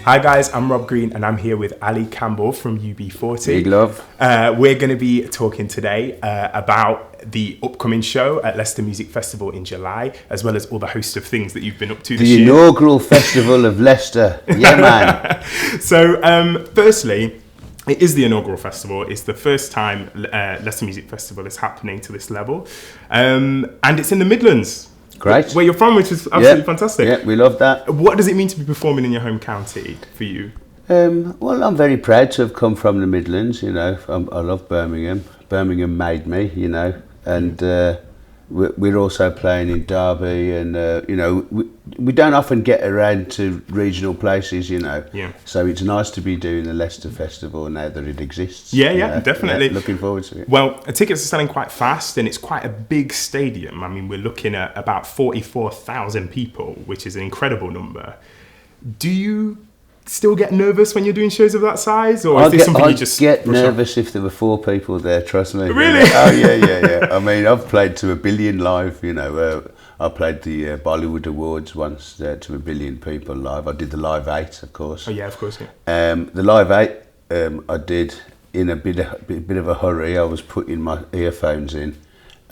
Hi guys, I'm Rob Green and I'm here with Ali Campbell from UB40. Big love. We're going to be talking today about the upcoming show at Leicester Music Festival in July, as well as all the host of things that you've been up to this year. The inaugural festival of Leicester. Yeah, man. So, firstly, it is the inaugural festival. It's the first time Leicester Music Festival is happening to this level. And it's in the Midlands. Great. Where you're from, which is absolutely fantastic. Yeah, we love that. What does it mean to be performing in your home county for you? Well, I'm very proud to have come from the Midlands, you know. I love Birmingham. Birmingham made me, you know. And we're also playing in Derby and, you know, we don't often get around to regional places, you know. Yeah. So it's nice to be doing the Leicester Festival now that it exists. Yeah, definitely. Yeah, looking forward to it. Well, tickets are selling quite fast and it's quite a big stadium. I mean, we're looking at about 44,000 people, which is an incredible number. Do you still get nervous when you're doing shows of that size, or is this something you just get nervous if there were 4 people there? Trust me. Really? Oh yeah. I mean, I've played to 1 billion live. You know, I played the Bollywood Awards once to 1 billion people live. I did the Live 8, of course. Oh yeah, of course. Yeah. The Live 8, I did in a bit of a hurry. I was putting my earphones in.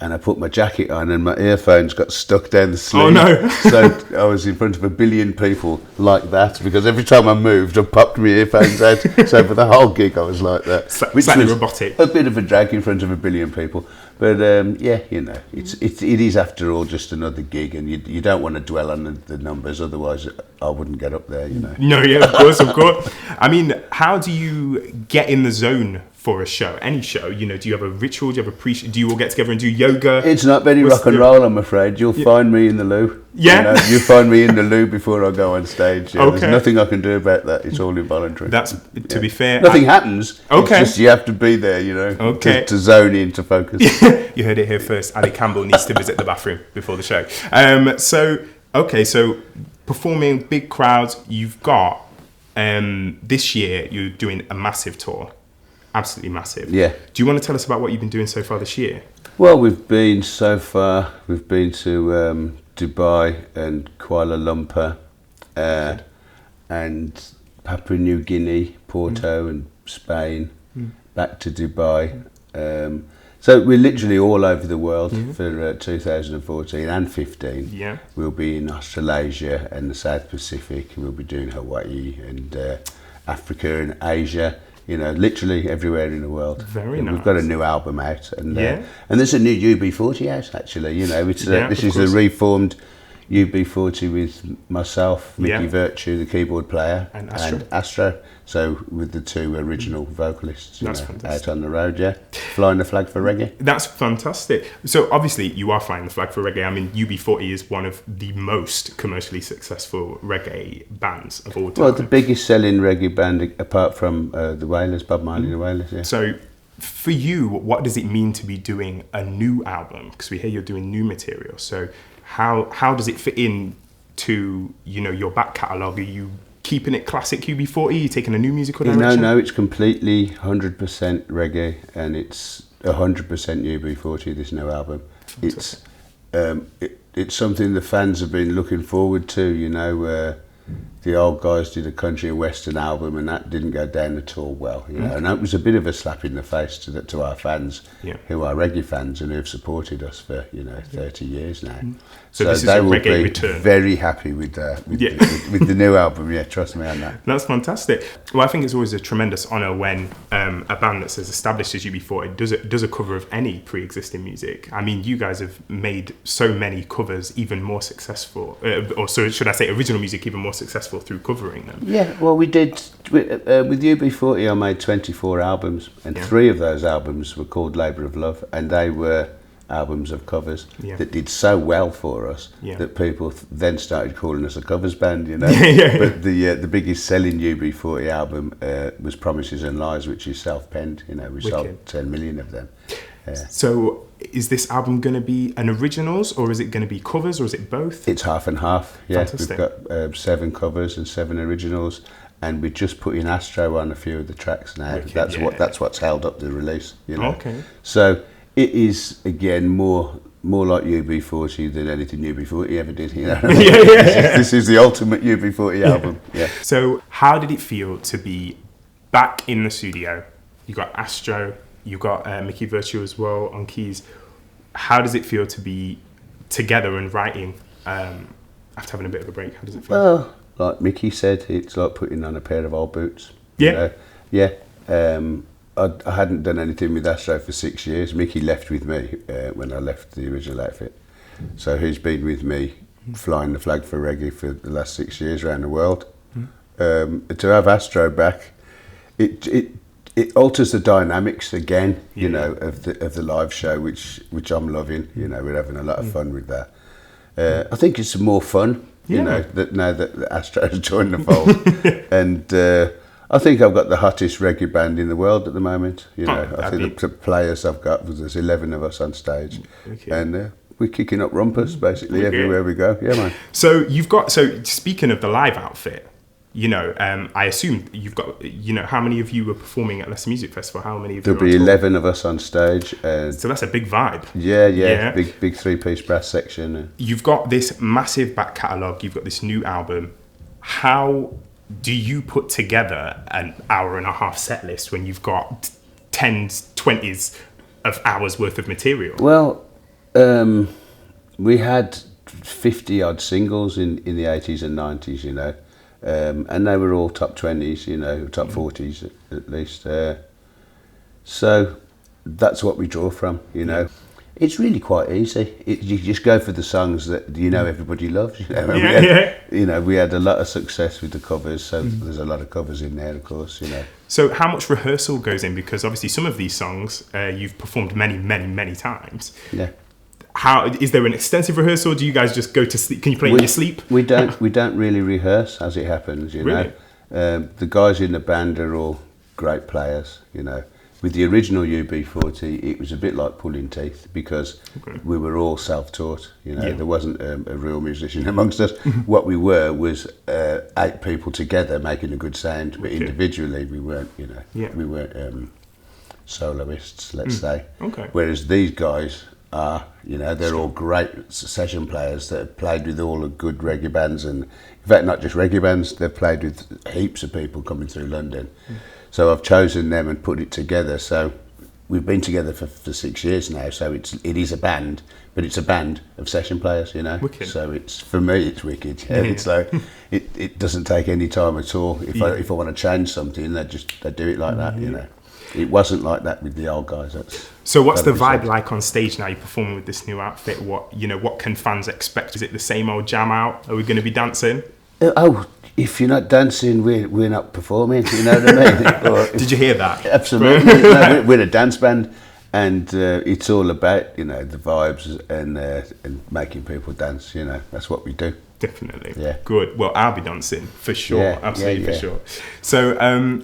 And I put my jacket on and my earphones got stuck down the sleeve. Oh no. So I was in front of 1 billion people like that, because every time I moved, I popped my earphones out. So for the whole gig, I was like that. Which slightly was robotic. A bit of a drag in front of 1 billion people. But yeah, you know, it is after all just another gig, and you don't want to dwell on the numbers, otherwise I wouldn't get up there, you know. No, yeah, of course. I mean, how do you get in the zone for a show, any show? You know, do you have a ritual? Do you have a do you all get together and do yoga? It's not very rock and roll, I'm afraid. You'll find me in the loo. Yeah. You know, you'll find me in the loo before I go on stage. Yeah, okay. There's nothing I can do about that. It's all involuntary. That's, to be fair. Nothing happens. Okay. It's just you have to be there, you know, to zone in, to focus. You heard it here first. Ali Campbell needs to visit the bathroom before the show. So performing big crowds, you've got, this year, you're doing a massive tour. Absolutely massive. Yeah. Do you want to tell us about what you've been doing so far this year? Well, we've been to Dubai and Kuala Lumpur and Papua New Guinea, Porto and Spain, back to Dubai. So we're literally all over the world for 2014 and 15. Yeah. We'll be in Australasia and the South Pacific. We'll be doing Hawaii and Africa and Asia. You know, literally everywhere in the world. Very nice. We've got a new album out, and there's a new UB40 out actually. You know, this is a reformed UB40 with myself, Mickey Virtue, the keyboard player, and Astro. So with the 2 original vocalists, out on the road, flying the flag for reggae. That's fantastic. So obviously you are flying the flag for reggae. I mean, UB40 is one of the most commercially successful reggae bands of all time. Well, the biggest selling reggae band apart from the Wailers, Bob Marley and the Wailers. Yeah. So for you, what does it mean to be doing a new album? Because we hear you're doing new material. So how does it fit in to, you know, your back catalogue? Are you keeping it classic UB40? Are you taking a new musical direction? No, it's completely 100% reggae, and it's 100% UB40, this new album. Fantastic. It's something the fans have been looking forward to, you know. The old guys did a country and western album, and that didn't go down at all well, you know. And that was a bit of a slap in the face to our fans, who are reggae fans and who have supported us for 30 years now. So this is they a will reggae be return. Very happy with the new album. Yeah, trust me on that. That's fantastic. Well, I think it's always a tremendous honour when a band that's as established as UB40 does a cover of any pre-existing music. I mean, you guys have made so many covers even more successful, or so should I say, original music even more successful through covering them. Yeah, well, we did with UB40. I made 24 albums, and 3 of those albums were called Labour of Love, and they were albums of covers that did so well for us that people then started calling us a covers band, you know. But the biggest selling UB40 album was Promises and Lies, which is self-penned. You know, we sold 10 million of them. So is this album going to be an originals, or is it going to be covers, or is it both? It's half and half. Yeah, fantastic. We've got 7 covers and 7 originals, and we're just putting Astro on a few of the tracks now. That's what's held up the release, you know. Okay. So it is again more more like UB40 than anything UB40 ever did. You know, Yeah. this is the ultimate UB40 album. Yeah. So how did it feel to be back in the studio? You got Astro, you got Mickey Virtue as well on keys. How does it feel to be together and writing after having a bit of a break? How does it feel? Well, like Mickey said, it's like putting on a pair of old boots. Yeah. You know? Yeah. I hadn't done anything with Astro for 6 years. Mickey left with me when I left the original outfit. So he's been with me flying the flag for reggae for the last 6 years around the world. To have Astro back, it alters the dynamics again, you know, of the live show, which I'm loving. You know, we're having a lot of fun with that. I think it's more fun, you know, that now that Astro has joined the fold, and I think I've got the hottest reggae band in the world at the moment. You know, I think the players I've got, there's 11 of us on stage, and we're kicking up rumpus basically everywhere we go. Yeah, man. So speaking of the live outfit, you know, I assume you've got, you know, how many of you were performing at Leicester Music Festival? How many of you? There'll be 11 of us on stage. So that's a big vibe. Yeah. Big 3-piece brass section. You've got this massive back catalogue. You've got this new album. How do you put together an hour-and-a-half set list when you've got 10s, 20s of hours worth of material? Well, we had 50-odd singles in the 80s and 90s, you know. And they were all top 20s, you know, top 40s at least. So that's what we draw from, you know. It's really quite easy. You just go for the songs that you know everybody loves. You know? You know, we had a lot of success with the covers, so there's a lot of covers in there, of course, you know. So how much rehearsal goes in? Because obviously some of these songs you've performed many times. Yeah. How is there an extensive rehearsal? Do you guys just go to sleep? Can you play in your sleep? We don't really rehearse as it happens, you know. The guys in the band are all great players, you know. With the original UB40, it was a bit like pulling teeth because we were all self-taught, you know. There wasn't a real musician amongst us. What we were was 8 people together making a good sound, but individually we weren't, you know. We weren't soloists, let's say. Whereas these guys are, you know, they're all great session players that have played with all the good reggae bands, and in fact not just reggae bands, they've played with heaps of people coming through London. So I've chosen them and put it together. So we've been together for 6 years now, so it is a band, but it's a band of session players, you know. Wicked. So it's, for me, it's wicked. It's like it doesn't take any time at all. If I want to change something, they do it like that, you know. It wasn't like that with the old guys. So what's the vibe like on stage now? You're performing with this new outfit. What can fans expect? Is it the same old jam out? Are we going to be dancing? If you're not dancing, we're not performing. You know what I mean? Did you hear that? Absolutely. We're a dance band, and it's all about, you know, the vibes and making people dance. You know, that's what we do. Definitely. Yeah. Good. Well, I'll be dancing for sure. Absolutely for sure. So,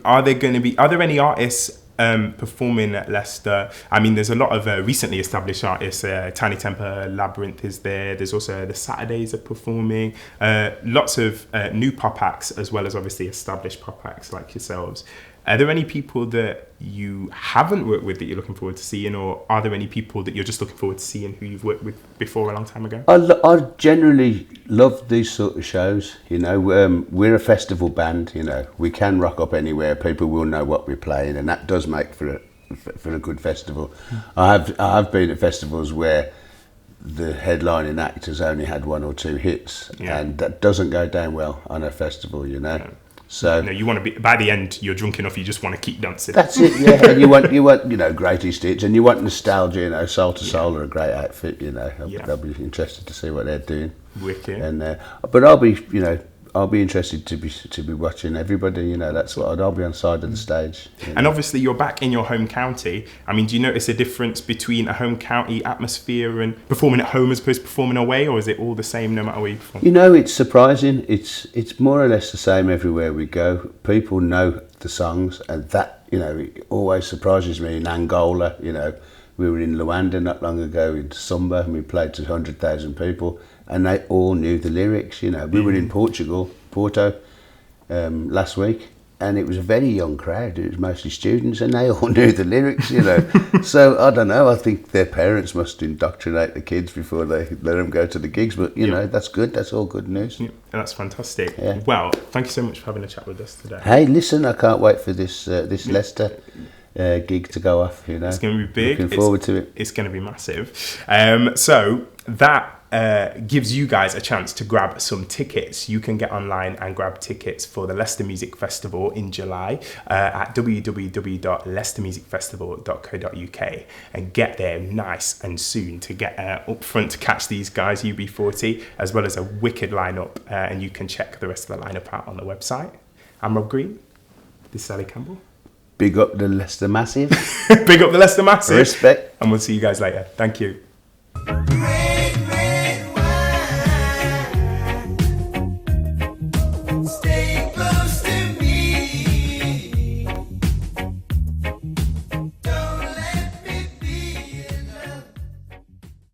are there any artists performing at Leicester? I mean, there's a lot of recently established artists. Tiny Temper, Labyrinth is there. There's also the Saturdays are performing. Lots of new pop acts, as well as obviously established pop acts like yourselves. Are there any people that you haven't worked with that you're looking forward to seeing, or are there any people that you're just looking forward to seeing who you've worked with before a long time ago? I generally love these sort of shows. You know, we're a festival band. You know, we can rock up anywhere. People will know what we're playing, and that does make for a good festival. I have been at festivals where the headlining act has only had 1 or 2 hits, and that doesn't go down well on a festival. You know. So you want to be, by the end you're drunk enough, you just want to keep dancing. That's it, yeah. And you want you know, greatest hits, and you want nostalgia. You know, Soul to Soul are a great outfit. You know, I'll be interested to see what they're doing. Wicked. And but I'll be interested to be watching everybody. You know, that's what I'll be on the side of the stage. And obviously you're back in your home county. I mean, do you notice a difference between a home county atmosphere and performing at home as opposed to performing away, or is it all the same no matter where you perform? You know, it's surprising. It's more or less the same everywhere we go. People know the songs, and that, you know, it always surprises me. In Angola, you know, we were in Luanda not long ago in Samba, and we played to 100,000 people, and they all knew the lyrics. You know, we were in Porto last week, and it was a very young crowd. It was mostly students, and they all knew the lyrics, you know. So I don't know. I think their parents must indoctrinate the kids before they let them go to the gigs. But you know, that's good. That's all good news. Yeah, that's fantastic. Yeah. Well, thank you so much for having a chat with us today. Hey, listen, I can't wait for this Leicester gig to go off. You know, It's going to be big. Looking forward to it. It's going to be massive. So that gives you guys a chance to grab some tickets. You can get online and grab tickets for the Leicester Music Festival in July at www.leicestermusicfestival.co.uk and get there nice and soon to get up front to catch these guys, UB40, as well as a wicked lineup. And you can check the rest of the lineup out on the website. I'm Rob Green. This is Ali Campbell. Big up the Leicester Massive. Big up the Leicester Massive. Respect. And we'll see you guys later. Thank you.